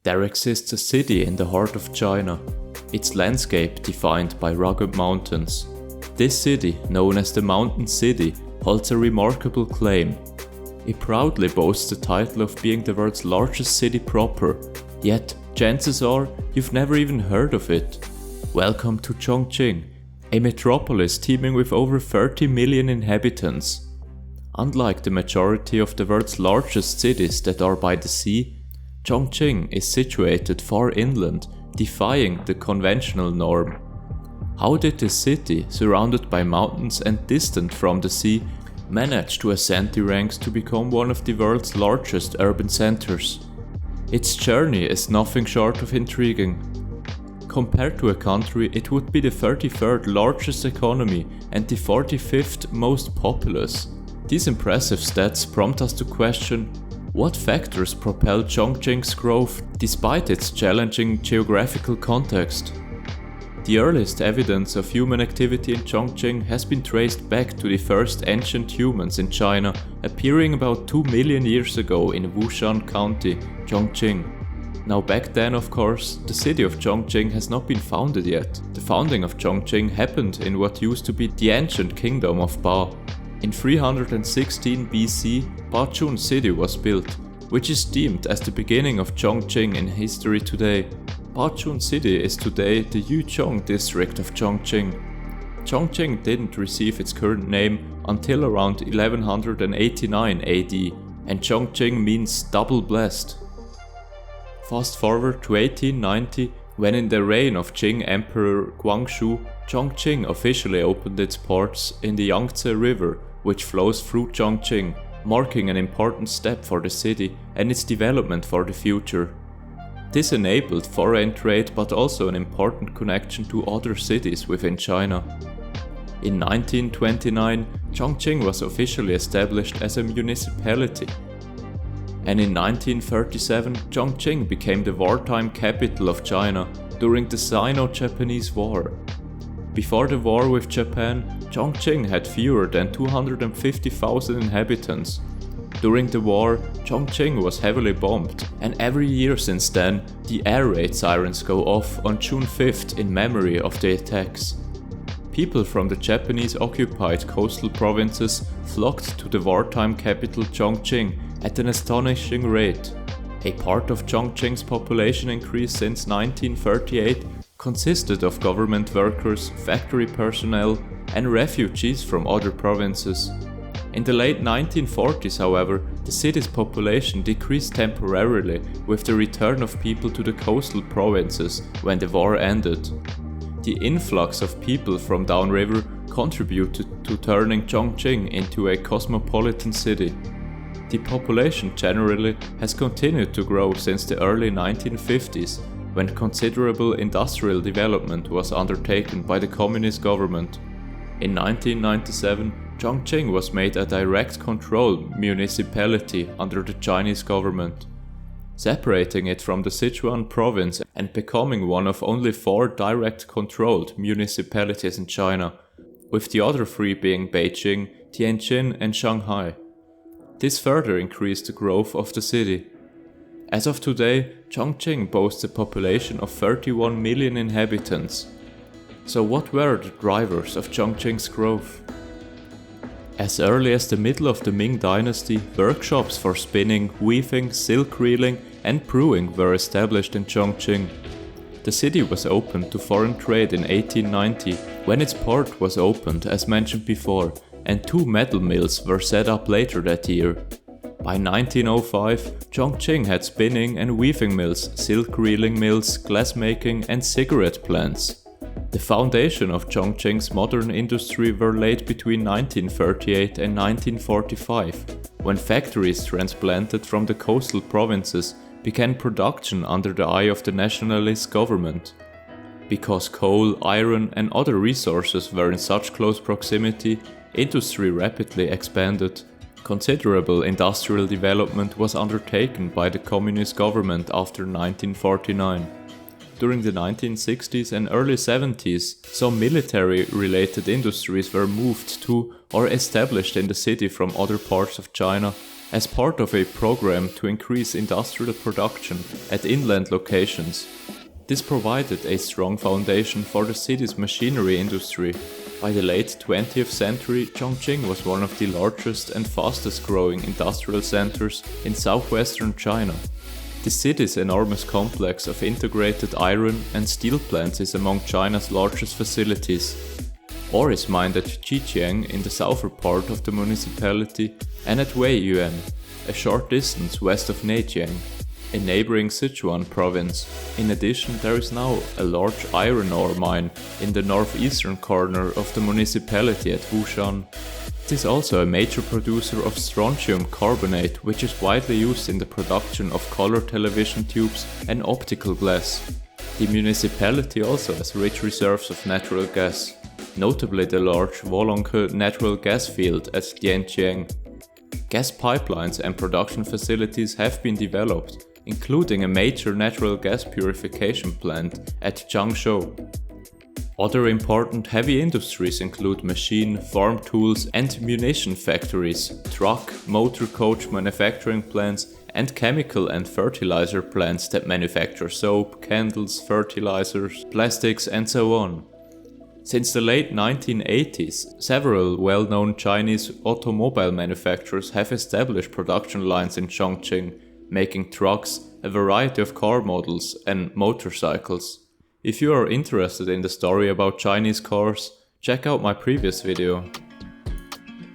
There exists a city in the heart of China, its landscape defined by rugged mountains. This city, known as the Mountain City, holds a remarkable claim. It proudly boasts the title of being the world's largest city proper, yet chances are you've never even heard of it. Welcome to Chongqing, a metropolis teeming with over 30 million inhabitants. Unlike the majority of the world's largest cities that are by the sea, Chongqing is situated far inland, defying the conventional norm. How did this city, surrounded by mountains and distant from the sea, manage to ascend the ranks to become one of the world's largest urban centers? Its journey is nothing short of intriguing. Compared to a country, it would be the 33rd largest economy and the 45th most populous. These impressive stats prompt us to question what factors propelled Chongqing's growth despite its challenging geographical context. The earliest evidence of human activity in Chongqing has been traced back to the first ancient humans in China, appearing about 2 million years ago in Wushan County, Chongqing. Now back then, of course, the city of Chongqing has not been founded yet. The founding of Chongqing happened in what used to be the ancient kingdom of Ba. In 316 BC, Bachun city was built, which is deemed as the beginning of Chongqing in history today. Bachun city is today the Yuchong district of Chongqing. Chongqing didn't receive its current name until around 1189 AD, and Chongqing means double blessed. Fast forward to 1890, when in the reign of Qing Emperor Guangxu, Chongqing officially opened its ports in the Yangtze River, which flows through Chongqing, marking an important step for the city and its development for the future. This enabled foreign trade but also an important connection to other cities within China. In 1929, Chongqing was officially established as a municipality. And in 1937, Chongqing became the wartime capital of China during the Sino-Japanese War. Before the war with Japan, Chongqing had fewer than 250,000 inhabitants. During the war, Chongqing was heavily bombed, and every year since then, the air raid sirens go off on June 5th in memory of the attacks. People from the Japanese-occupied coastal provinces flocked to the wartime capital Chongqing at an astonishing rate. A part of Chongqing's population increase since 1938 consisted of government workers, factory personnel, and refugees from other provinces. In the late 1940s, however, the city's population decreased temporarily with the return of people to the coastal provinces when the war ended. The influx of people from downriver contributed to turning Chongqing into a cosmopolitan city. The population generally has continued to grow since the early 1950s, when considerable industrial development was undertaken by the communist government. In 1997, Chongqing was made a direct control municipality under the Chinese government, separating it from the Sichuan province and becoming one of only 4 direct controlled municipalities in China, with the other 3 being Beijing, Tianjin and Shanghai. This further increased the growth of the city. As of today, Chongqing boasts a population of 31 million inhabitants. So what were the drivers of Chongqing's growth? As early as the middle of the Ming dynasty, workshops for spinning, weaving, silk reeling and brewing were established in Chongqing. The city was opened to foreign trade in 1890, when its port was opened as mentioned before, and 2 metal mills were set up later that year. By 1905, Chongqing had spinning and weaving mills, silk reeling mills, glassmaking and cigarette plants. The foundation of Chongqing's modern industry were laid between 1938 and 1945, when factories transplanted from the coastal provinces began production under the eye of the nationalist government. Because coal, iron and other resources were in such close proximity, industry rapidly expanded. Considerable industrial development was undertaken by the communist government after 1949. During the 1960s and early 70s, some military-related industries were moved to or established in the city from other parts of China, As part of a program to increase industrial production at inland locations, this provided a strong foundation for the city's machinery industry. By the late 20th century, Chongqing was one of the largest and fastest growing industrial centers in southwestern China. The city's enormous complex of integrated iron and steel plants is among China's largest facilities. Ore is mined at Zhejiang in the southern part of the municipality and at Weiyuan, a short distance west of Neijiang, a neighboring Sichuan province. In addition, there is now a large iron ore mine in the northeastern corner of the municipality at Wushan. It is also a major producer of strontium carbonate, which is widely used in the production of color television tubes and optical glass. The municipality also has rich reserves of natural gas, notably the large Wolonke natural gas field at Dianjiang. Gas pipelines and production facilities have been developed, including a major natural gas purification plant at Changzhou. Other important heavy industries include machine, farm tools and munition factories, truck, motor coach manufacturing plants and chemical and fertilizer plants that manufacture soap, candles, fertilizers, plastics and so on. Since the late 1980s, several well-known Chinese automobile manufacturers have established production lines in Chongqing, making trucks, a variety of car models and motorcycles. If you are interested in the story about Chinese cars, check out my previous video.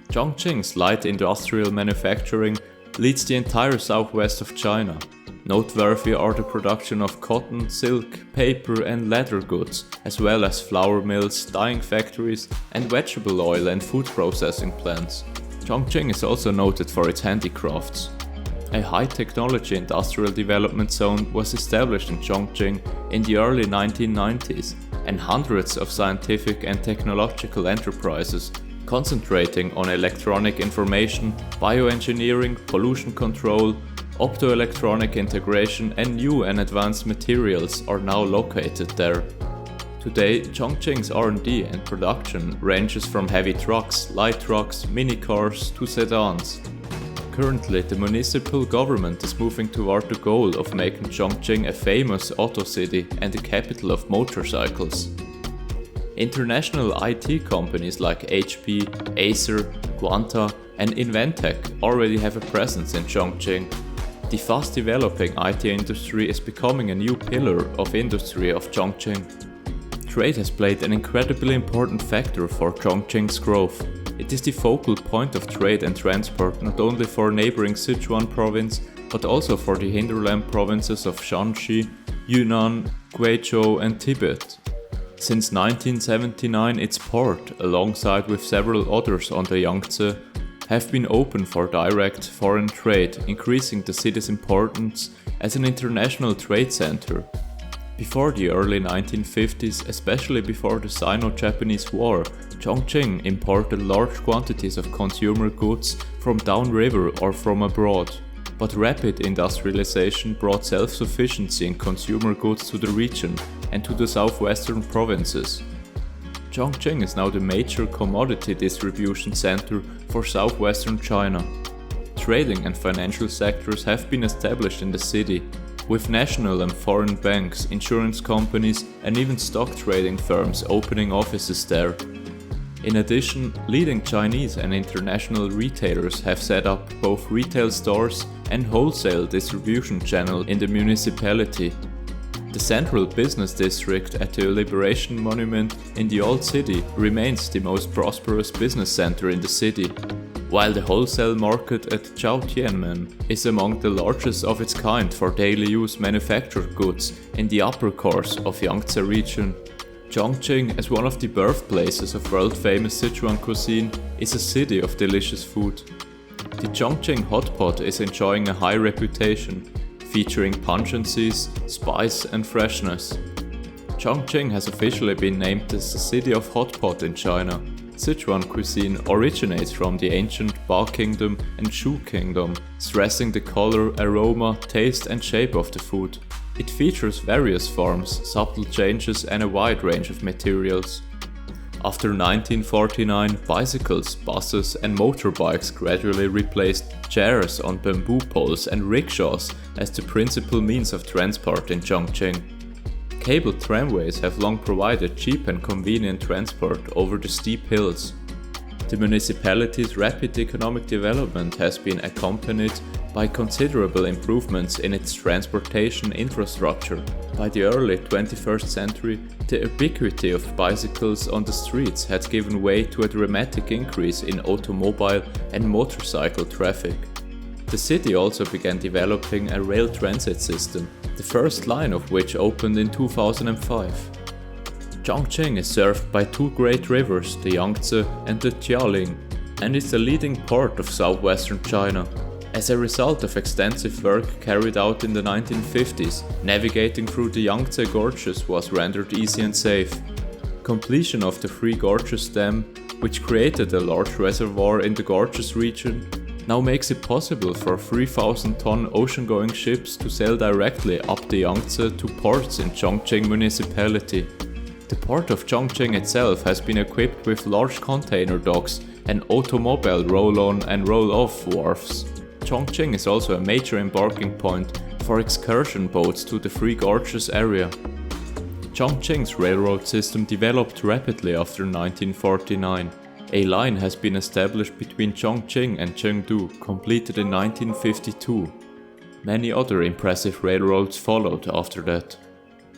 Chongqing's light industrial manufacturing leads the entire southwest of China. Noteworthy are the production of cotton, silk, paper and leather goods, as well as flour mills, dyeing factories and vegetable oil and food processing plants. Chongqing is also noted for its handicrafts. A high-technology industrial development zone was established in Chongqing in the early 1990s, and hundreds of scientific and technological enterprises concentrating on electronic information, bioengineering, pollution control, optoelectronic integration and new and advanced materials are now located there. Today, Chongqing's R&D and production ranges from heavy trucks, light trucks, mini cars to sedans. Currently, the municipal government is moving toward the goal of making Chongqing a famous auto city and the capital of motorcycles. International IT companies like HP, Acer, Quanta and Inventec already have a presence in Chongqing. The fast developing IT industry is becoming a new pillar of industry of Chongqing. Trade has played an incredibly important factor for Chongqing's growth. It is the focal point of trade and transport not only for neighboring Sichuan province, but also for the hinterland provinces of Shanxi, Yunnan, Guizhou and Tibet. Since 1979, its port, alongside with several others on the Yangtze, have been open for direct foreign trade, increasing the city's importance as an international trade center. Before the early 1950s, especially before the Sino-Japanese War, Chongqing imported large quantities of consumer goods from downriver or from abroad. But rapid industrialization brought self-sufficiency in consumer goods to the region and to the southwestern provinces. Chongqing is now the major commodity distribution center for southwestern China. Trading and financial sectors have been established in the city, with national and foreign banks, insurance companies and even stock trading firms opening offices there. In addition, leading Chinese and international retailers have set up both retail stores and wholesale distribution channels in the municipality. The central business district at the Liberation Monument in the Old City remains the most prosperous business center in the city, while the wholesale market at Chaotianmen is among the largest of its kind for daily use manufactured goods in the upper course of Yangtze region. Chongqing, as one of the birthplaces of world-famous Sichuan cuisine, is a city of delicious food. The Chongqing hot pot is enjoying a high reputation, featuring pungencies, spice and freshness. Chongqing has officially been named as the city of hot pot in China. Sichuan cuisine originates from the ancient Ba Kingdom and Shu Kingdom, stressing the color, aroma, taste and shape of the food. It features various forms, subtle changes and a wide range of materials. After 1949, bicycles, buses and motorbikes gradually replaced chairs on bamboo poles and rickshaws as the principal means of transport in Chongqing. Cable tramways have long provided cheap and convenient transport over the steep hills. The municipality's rapid economic development has been accompanied by considerable improvements in its transportation infrastructure. By the early 21st century, the ubiquity of bicycles on the streets had given way to a dramatic increase in automobile and motorcycle traffic. The city also began developing a rail transit system, the first line of which opened in 2005. Chongqing is served by two great rivers, the Yangtze and the Jialing, and is the leading port of southwestern China. As a result of extensive work carried out in the 1950s, navigating through the Yangtze gorges was rendered easy and safe. Completion of the Three Gorges Dam, which created a large reservoir in the gorges region, now makes it possible for 3,000-ton ocean-going ships to sail directly up the Yangtze to ports in Chongqing municipality. The port of Chongqing itself has been equipped with large container docks and automobile roll-on and roll-off wharfs. Chongqing is also a major embarking point for excursion boats to the Three Gorges area. Chongqing's railroad system developed rapidly after 1949. A line has been established between Chongqing and Chengdu, completed in 1952. Many other impressive railroads followed after that.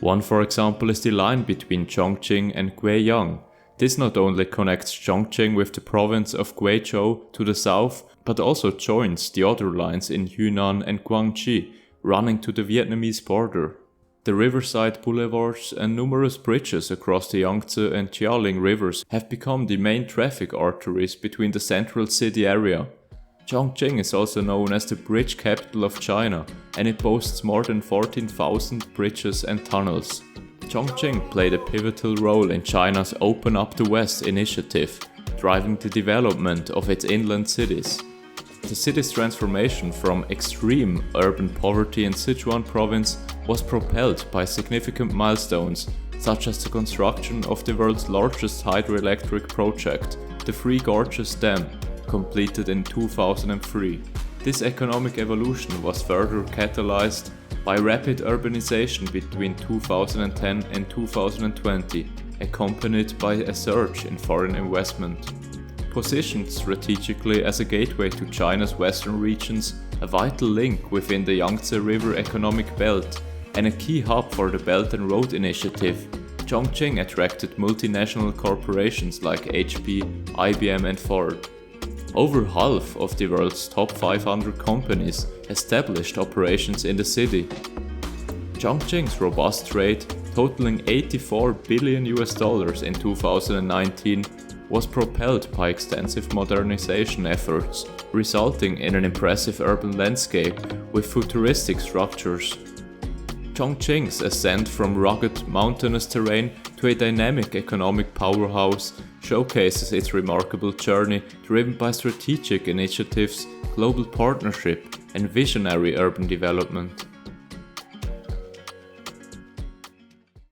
One, for example, is the line between Chongqing and Guiyang. This not only connects Chongqing with the province of Guizhou to the south, but also joins the other lines in Yunnan and Guangxi, running to the Vietnamese border. The riverside boulevards and numerous bridges across the Yangtze and Jialing rivers have become the main traffic arteries between the central city area. Chongqing is also known as the bridge capital of China, and it boasts more than 14,000 bridges and tunnels. Chongqing played a pivotal role in China's Open Up the West initiative, driving the development of its inland cities. The city's transformation from extreme urban poverty in Sichuan province was propelled by significant milestones, such as the construction of the world's largest hydroelectric project, the Three Gorges Dam, completed in 2003. This economic evolution was further catalyzed by rapid urbanization between 2010 and 2020, accompanied by a surge in foreign investment. Positioned strategically as a gateway to China's western regions, a vital link within the Yangtze River economic belt, and a key hub for the Belt and Road Initiative, Chongqing attracted multinational corporations like HP, IBM and Ford. Over half of the world's top 500 companies established operations in the city. Chongqing's robust trade, totaling $84 billion in 2019, was propelled by extensive modernization efforts, resulting in an impressive urban landscape with futuristic structures. Chongqing's ascent from rugged, mountainous terrain to a dynamic economic powerhouse showcases its remarkable journey driven by strategic initiatives, global partnership, and visionary urban development.